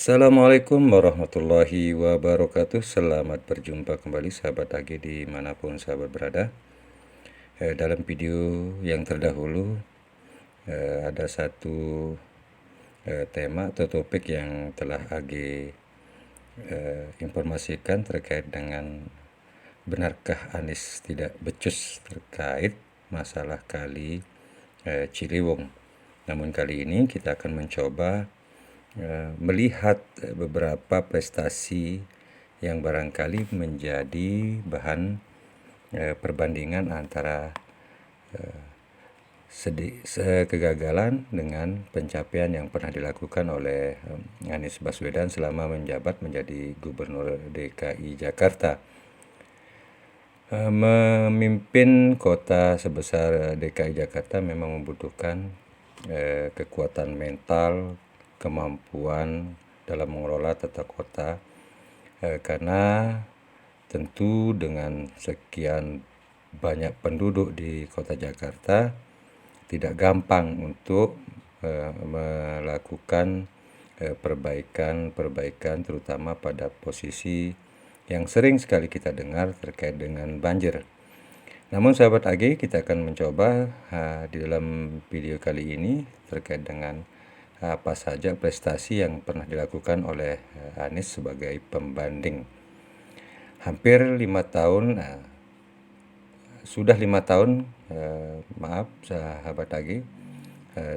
Assalamualaikum warahmatullahi wabarakatuh. Selamat berjumpa kembali sahabat AG dimanapun sahabat berada. Dalam video yang terdahulu ada satu tema atau topik yang telah AG informasikan terkait dengan benarkah Anies tidak becus terkait masalah kali Ciliwung. Namun kali ini kita akan mencoba melihat beberapa prestasi yang barangkali menjadi bahan perbandingan antara kegagalan dengan pencapaian yang pernah dilakukan oleh Anies Baswedan selama menjabat menjadi Gubernur DKI Jakarta. Memimpin kota sebesar DKI Jakarta memang membutuhkan kekuatan mental, kemampuan dalam mengelola tata kota, karena tentu dengan sekian banyak penduduk di kota Jakarta tidak gampang untuk melakukan perbaikan terutama pada posisi yang sering sekali kita dengar terkait dengan banjir. Namun sahabat AG, kita akan mencoba di dalam video kali ini terkait dengan apa saja prestasi yang pernah dilakukan oleh Anies sebagai pembanding. Hampir 5 tahun, sudah 5 tahun, maaf sahabat AG,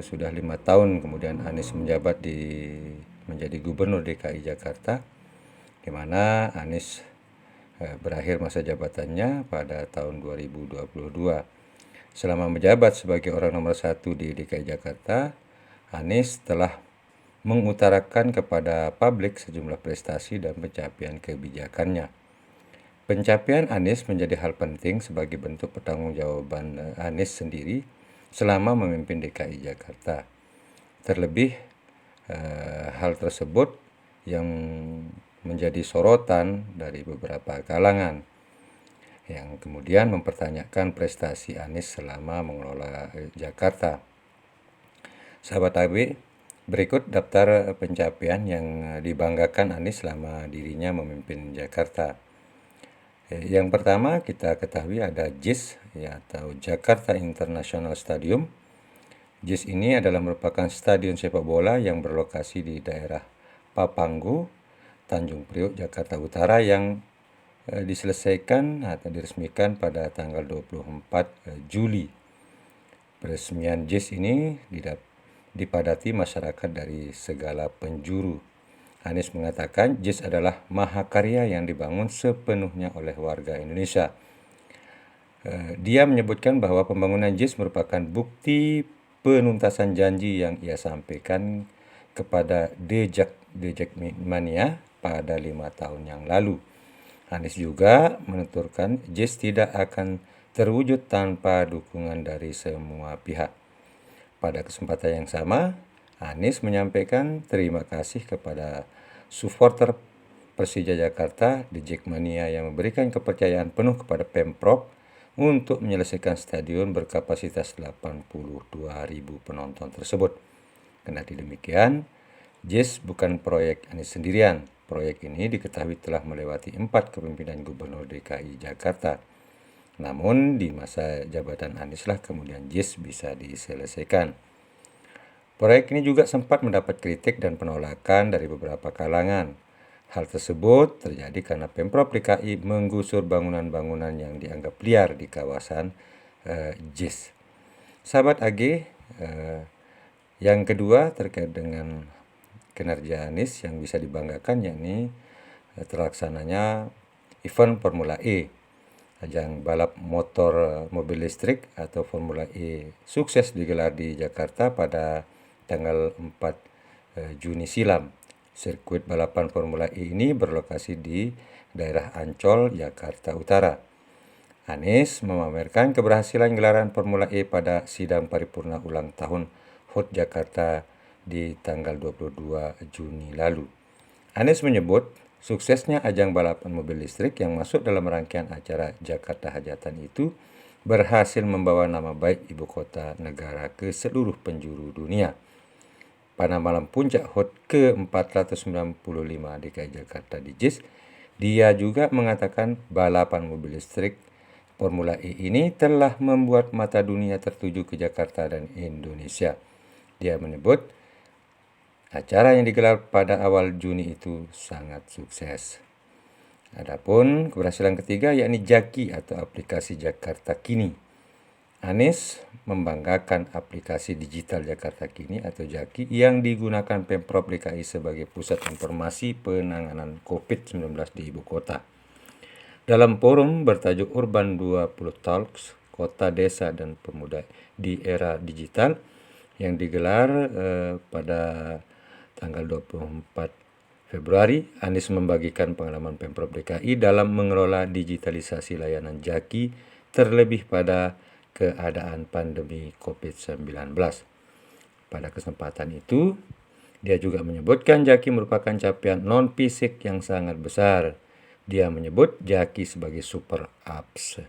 sudah 5 tahun kemudian Anies menjabat menjadi Gubernur DKI Jakarta, di mana Anies berakhir masa jabatannya pada tahun 2022. Selama menjabat sebagai orang nomor 1 di DKI Jakarta, Anies telah mengutarakan kepada publik sejumlah prestasi dan pencapaian kebijakannya. Pencapaian Anies menjadi hal penting sebagai bentuk pertanggungjawaban Anies sendiri selama memimpin DKI Jakarta. Terlebih hal tersebut yang menjadi sorotan dari beberapa kalangan yang kemudian mempertanyakan prestasi Anies selama mengelola Jakarta. Sahabat AB, berikut daftar pencapaian yang dibanggakan Anies selama dirinya memimpin Jakarta. Yang pertama kita ketahui ada JIS atau Jakarta International Stadium. JIS ini adalah merupakan stadion sepak bola yang berlokasi di daerah Papanggo, Tanjung Priok, Jakarta Utara yang diselesaikan atau diresmikan pada tanggal 24 Juli. Peresmian JIS ini dipadati masyarakat dari segala penjuru. Anies mengatakan JIS adalah mahakarya yang dibangun sepenuhnya oleh warga Indonesia. Dia menyebutkan bahwa pembangunan JIS merupakan bukti penuntasan janji yang ia sampaikan kepada Jakmania pada 5 tahun yang lalu. Anies juga menuturkan JIS tidak akan terwujud tanpa dukungan dari semua pihak. Pada kesempatan yang sama, Anies menyampaikan terima kasih kepada supporter Persija Jakarta di Jakmania yang memberikan kepercayaan penuh kepada Pemprov untuk menyelesaikan stadion berkapasitas 82.000 penonton tersebut. Kendati demikian, JIS bukan proyek Anies sendirian. Proyek ini diketahui telah melewati 4 kepemimpinan Gubernur DKI Jakarta. Namun di masa jabatan Anies lah kemudian JIS bisa diselesaikan. Proyek ini juga sempat mendapat kritik dan penolakan dari beberapa kalangan. Hal tersebut terjadi karena Pemprov DKI menggusur bangunan-bangunan yang dianggap liar di kawasan JIS. Sahabat AG, yang kedua terkait dengan kinerja Anies yang bisa dibanggakan yakni terlaksananya event Formula E. Ajang balap motor mobil listrik atau Formula E sukses digelar di Jakarta pada tanggal 4 Juni silam. Sirkuit balapan Formula E ini berlokasi di daerah Ancol, Jakarta Utara. Anies memamerkan keberhasilan gelaran Formula E pada sidang paripurna ulang tahun HUT Jakarta di tanggal 22 Juni lalu. Anies menyebut suksesnya ajang balapan mobil listrik yang masuk dalam rangkaian acara Jakarta Hajatan itu berhasil membawa nama baik ibu kota negara ke seluruh penjuru dunia. pada malam puncak HUT ke-495 DKI Jakarta di JIS, dia juga mengatakan balapan mobil listrik Formula E ini telah membuat mata dunia tertuju ke Jakarta dan Indonesia. Dia menyebut acara yang digelar pada awal Juni itu sangat sukses. Adapun keberhasilan ketiga yakni Jaki atau aplikasi Jakarta Kini. Anies membanggakan aplikasi digital Jakarta Kini atau Jaki yang digunakan Pemprov DKI sebagai pusat informasi penanganan COVID-19 di ibu kota. Dalam forum bertajuk Urban 20 Talks, Kota, Desa, dan Pemuda di Era Digital yang digelar pada tanggal 24 Februari, Anies membagikan pengalaman Pemprov DKI dalam mengelola digitalisasi layanan Jaki terlebih pada keadaan pandemi COVID-19. Pada kesempatan itu, dia juga menyebutkan Jaki merupakan capaian non-fisik yang sangat besar. Dia menyebut Jaki sebagai super apps.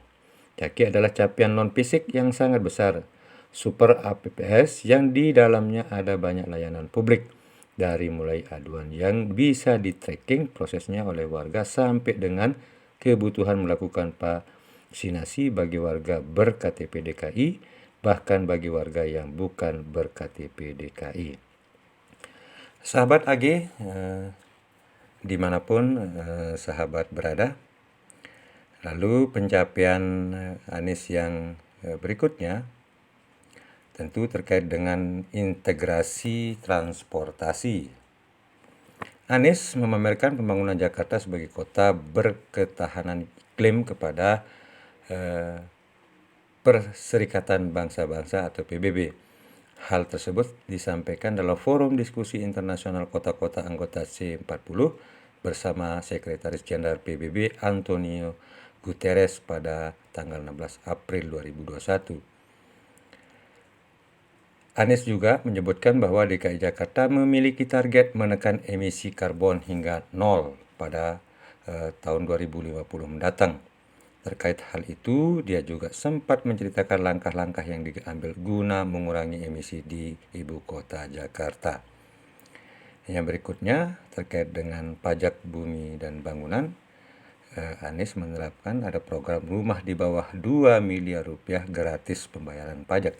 Jaki adalah capaian non-fisik yang sangat besar. Super apps yang di dalamnya ada banyak layanan publik. Dari mulai aduan yang bisa di-tracking prosesnya oleh warga sampai dengan kebutuhan melakukan vaksinasi bagi warga ber-KTP DKI, bahkan bagi warga yang bukan ber-KTP DKI. Sahabat AG, dimanapun sahabat berada, lalu pencapaian Anies yang berikutnya tentu terkait dengan integrasi transportasi. Anies memamerkan pembangunan Jakarta sebagai kota berketahanan iklim kepada Perserikatan Bangsa-Bangsa atau PBB. Hal tersebut disampaikan dalam Forum Diskusi Internasional Kota-Kota Anggota C40 bersama Sekretaris Jenderal PBB Antonio Guterres pada tanggal 16 April 2021. Anies juga menyebutkan bahwa DKI Jakarta memiliki target menekan emisi karbon hingga nol pada tahun 2050 mendatang. Terkait hal itu, dia juga sempat menceritakan langkah-langkah yang diambil guna mengurangi emisi di ibu kota Jakarta. Yang berikutnya, terkait dengan pajak bumi dan bangunan, Anies menerapkan ada program rumah di bawah 2 miliar rupiah gratis pembayaran pajak.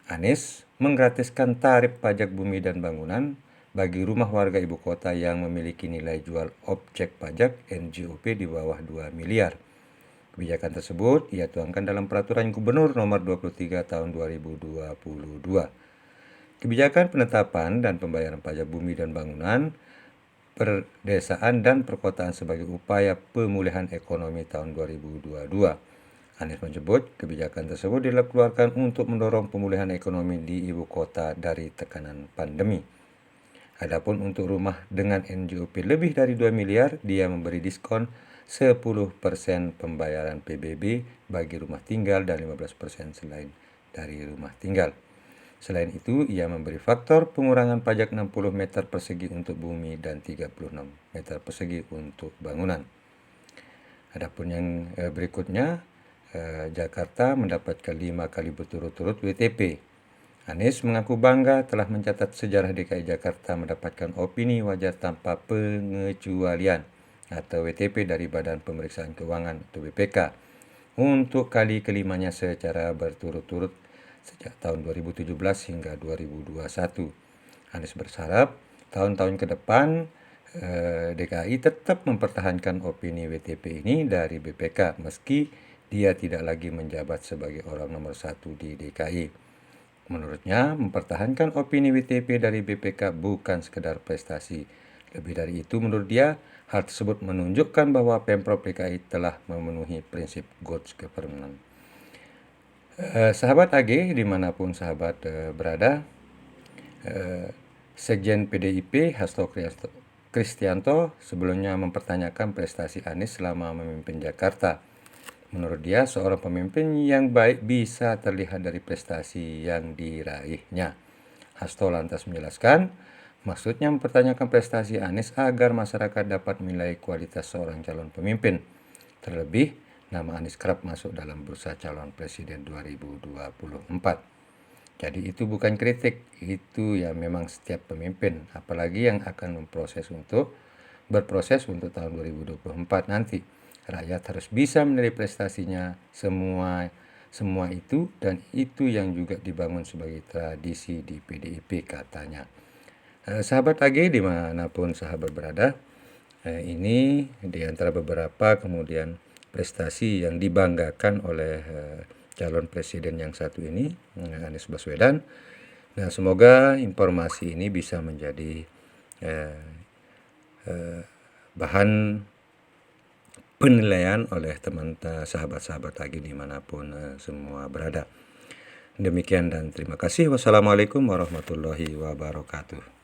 Anies menggratiskan tarif pajak bumi dan bangunan bagi rumah warga ibu kota yang memiliki nilai jual objek pajak NJOP di bawah 2 miliar. Kebijakan tersebut ia tuangkan dalam Peraturan Gubernur Nomor 23 Tahun 2022. Kebijakan penetapan dan pembayaran pajak bumi dan bangunan, perdesaan dan perkotaan sebagai upaya pemulihan ekonomi tahun 2022. Anies menyebut kebijakan tersebut dikeluarkan untuk mendorong pemulihan ekonomi di ibu kota dari tekanan pandemi. Adapun untuk rumah dengan NJOP lebih dari 2 miliar, dia memberi diskon 10% pembayaran PBB bagi rumah tinggal dan 15% selain dari rumah tinggal. Selain itu, ia memberi faktor pengurangan pajak 60 meter persegi untuk bumi dan 36 meter persegi untuk bangunan. Adapun yang berikutnya, Jakarta mendapatkan 5 kali berturut-turut WTP. Anies mengaku bangga telah mencatat sejarah DKI Jakarta mendapatkan opini wajar tanpa pengecualian atau WTP dari Badan Pemeriksaan Keuangan atau BPK untuk kali kelimanya secara berturut-turut sejak tahun 2017 hingga 2021. Anies berharap tahun-tahun ke depan DKI tetap mempertahankan opini WTP ini dari BPK meski dia tidak lagi menjabat sebagai orang nomor 1 di DKI. Menurutnya, mempertahankan opini WTP dari BPK bukan sekedar prestasi. Lebih dari itu, menurut dia, hal tersebut menunjukkan bahwa Pemprov DKI telah memenuhi prinsip good governance. Sahabat AG, dimanapun sahabat berada, Sekjen PDIP Hasto Kristianto sebelumnya mempertanyakan prestasi Anies selama memimpin Jakarta. Menurut dia, seorang pemimpin yang baik bisa terlihat dari prestasi yang diraihnya. Hasto lantas menjelaskan, maksudnya mempertanyakan prestasi Anies agar masyarakat dapat menilai kualitas seorang calon pemimpin. Terlebih, nama Anies kerap masuk dalam bursa calon presiden 2024. Jadi itu bukan kritik, itu ya memang setiap pemimpin, apalagi yang akan berproses untuk tahun 2024 nanti. Rakyat harus bisa menilai prestasinya, semua itu, dan itu yang juga dibangun sebagai tradisi di PDIP katanya. Sahabat AG dimanapun sahabat berada, ini di antara beberapa kemudian prestasi yang dibanggakan oleh calon presiden yang satu ini, Anies Baswedan. Nah, semoga informasi ini bisa menjadi eh, bahan penilaian oleh sahabat-sahabat lagi dimanapun semua berada. Demikian dan terima kasih. Wassalamualaikum warahmatullahi wabarakatuh.